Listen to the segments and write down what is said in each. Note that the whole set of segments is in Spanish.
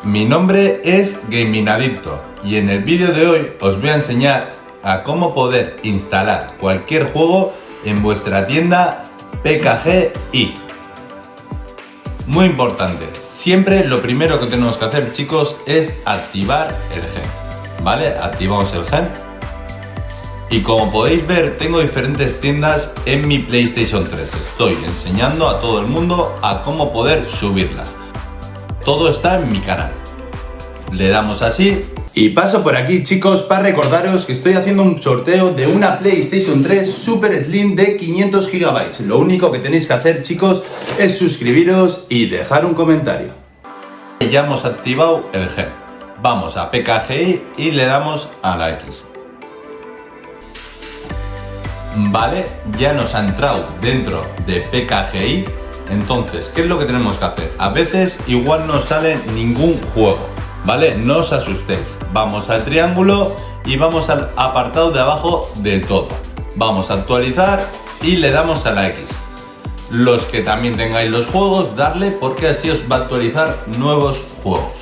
Mi nombre es Gaminadicto y en el vídeo de hoy os voy a enseñar a cómo poder instalar cualquier juego en vuestra tienda PKGI. Muy importante, siempre lo primero que tenemos que hacer, chicos, es activar el gen, ¿vale? Activamos el gen y como podéis ver tengo diferentes tiendas en mi PlayStation 3. Estoy enseñando a todo el mundo a cómo poder subirlas. Todo está en mi canal. Le damos así y paso por aquí, chicos, para recordaros que estoy haciendo un sorteo de una PlayStation 3 Super Slim de 500 GB. Lo único que tenéis que hacer, chicos, es suscribiros y dejar un comentario. Ya hemos activado el gen. Vamos a PKGI y le damos a la X. Vale, ya nos ha entrado dentro de PKGI. Entonces, ¿qué es lo que tenemos que hacer? A veces igual no sale ningún juego, ¿vale? No os asustéis. Vamos al triángulo y vamos al apartado de abajo de todo. Vamos a actualizar y le damos a la X. Los que también tengáis los juegos, darle porque así os va a actualizar nuevos juegos.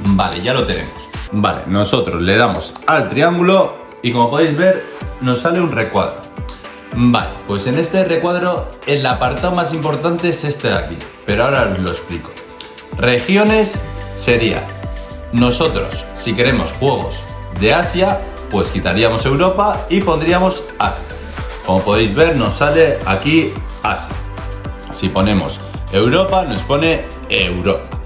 Vale, ya lo tenemos. Vale, nosotros le damos al triángulo y como podéis ver nos sale un recuadro. Vale, pues en este recuadro el apartado más importante es este de aquí, pero ahora os lo explico. Regiones sería, nosotros si queremos juegos de Asia, pues quitaríamos Europa y pondríamos Asia. Como podéis ver nos sale aquí Asia. Si ponemos Europa nos pone Europa,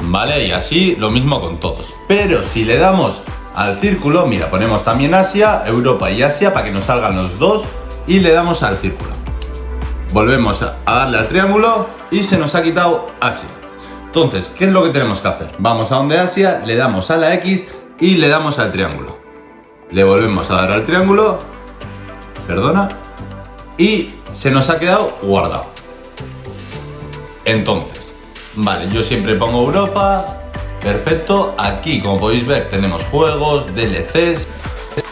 ¿vale? Y así lo mismo con todos. Pero si le damos al círculo, mira, ponemos también Asia, Europa y Asia para que nos salgan los dos. Y le damos al círculo. Volvemos a darle al triángulo y se nos ha quitado Asia. Entonces, ¿qué es lo que tenemos que hacer? Vamos a donde Asia, le damos a la X y le damos al triángulo. Le volvemos a dar al triángulo, perdona, y se nos ha quedado guardado. Entonces, vale, yo siempre pongo Europa, perfecto. Aquí, como podéis ver, tenemos juegos, DLCs.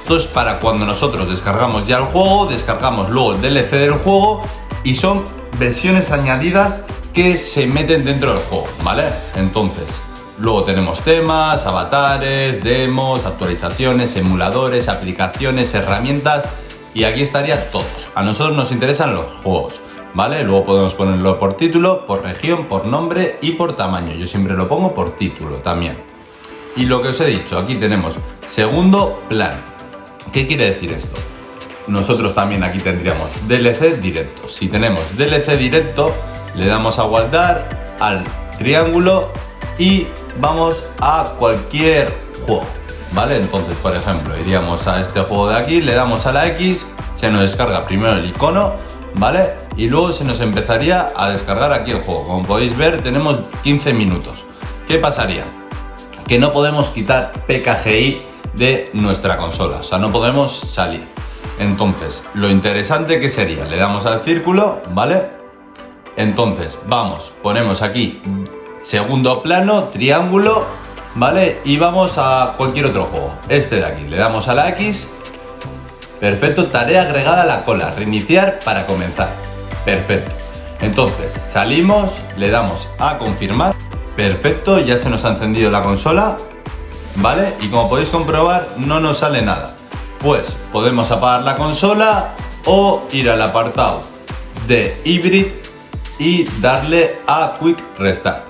Esto es para cuando nosotros descargamos ya el juego, descargamos luego el DLC del juego y son versiones añadidas que se meten dentro del juego, ¿vale? Entonces, luego tenemos temas, avatares, demos, actualizaciones, emuladores, aplicaciones, herramientas y aquí estaría todos. A nosotros nos interesan los juegos, ¿vale? Luego podemos ponerlo por título, por región, por nombre y por tamaño. Yo siempre lo pongo por título también. Y lo que os he dicho, aquí tenemos segundo plano. ¿Qué quiere decir esto? Nosotros también aquí tendríamos DLC directo. Si tenemos DLC directo, le damos a guardar al triángulo y vamos a cualquier juego, ¿vale? Entonces, por ejemplo, iríamos a este juego de aquí, le damos a la X, se nos descarga primero el icono, ¿vale? Y luego se nos empezaría a descargar aquí el juego. Como podéis ver, tenemos 15 minutos. ¿Qué pasaría? Que no podemos quitar PKGI de nuestra consola, o sea, no podemos salir. Entonces, lo interesante que sería, le damos al círculo, ¿vale? Entonces, vamos, ponemos aquí segundo plano, triángulo, ¿vale? Y vamos a cualquier otro juego, este de aquí, le damos a la X, perfecto, tarea agregada a la cola, reiniciar para comenzar, perfecto. Entonces, salimos, le damos a confirmar, perfecto, ya se nos ha encendido la consola, ¿vale? Y como podéis comprobar no nos sale nada. Pues podemos apagar la consola o ir al apartado de Hybrid y darle a Quick Restart.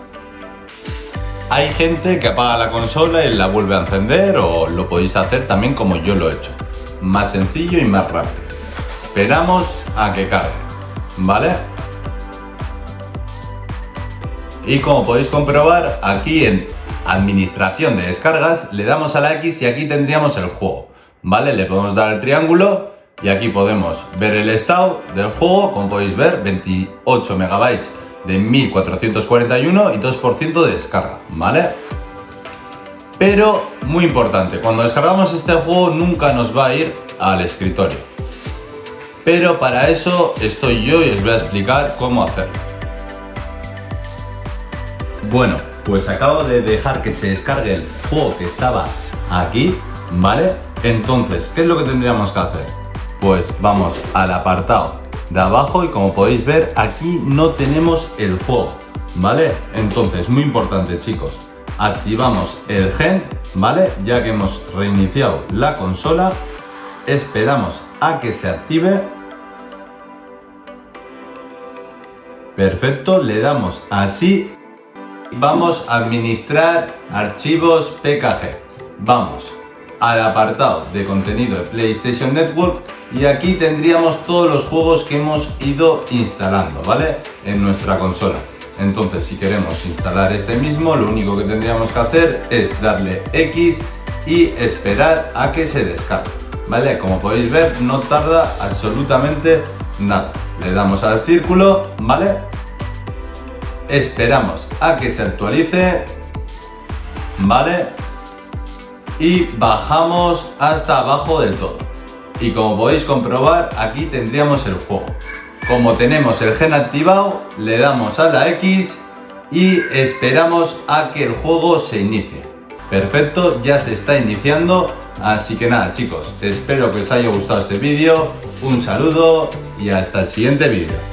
Hay gente que apaga la consola y la vuelve a encender o lo podéis hacer también como yo lo he hecho. Más sencillo y más rápido. Esperamos a que cargue, ¿vale? Y como podéis comprobar aquí en Administración de descargas, le damos a la X y aquí tendríamos el juego, ¿vale? Le podemos dar al triángulo y aquí podemos ver el estado del juego. Como podéis ver, 28 MB de 1441 y 2% de descarga, ¿vale? Pero, muy importante, cuando descargamos este juego nunca nos va a ir al escritorio. Pero para eso estoy yo y os voy a explicar cómo hacerlo. Bueno, pues acabo de dejar que se descargue el juego que estaba aquí, ¿vale? Entonces, ¿qué es lo que tendríamos que hacer? Pues vamos al apartado de abajo y como podéis ver aquí no tenemos el juego, ¿vale? Entonces, muy importante, chicos, activamos el gen, ¿vale? Ya que hemos reiniciado la consola, esperamos a que se active. Perfecto, le damos así. Vamos a administrar archivos PKG. Vamos al apartado de contenido de PlayStation Network y aquí tendríamos todos los juegos que hemos ido instalando, ¿vale? En nuestra consola. Entonces, si queremos instalar este mismo, lo único que tendríamos que hacer es darle X y esperar a que se descargue, ¿vale? Como podéis ver, no tarda absolutamente nada. Le damos al círculo, ¿vale? Esperamos a que se actualice, ¿vale? Y bajamos hasta abajo del todo. Y como podéis comprobar, aquí tendríamos el juego. Como tenemos el gen activado, le damos a la X y esperamos a que el juego se inicie. Perfecto, ya se está iniciando. Así que nada, chicos, espero que os haya gustado este vídeo. Un saludo y hasta el siguiente vídeo.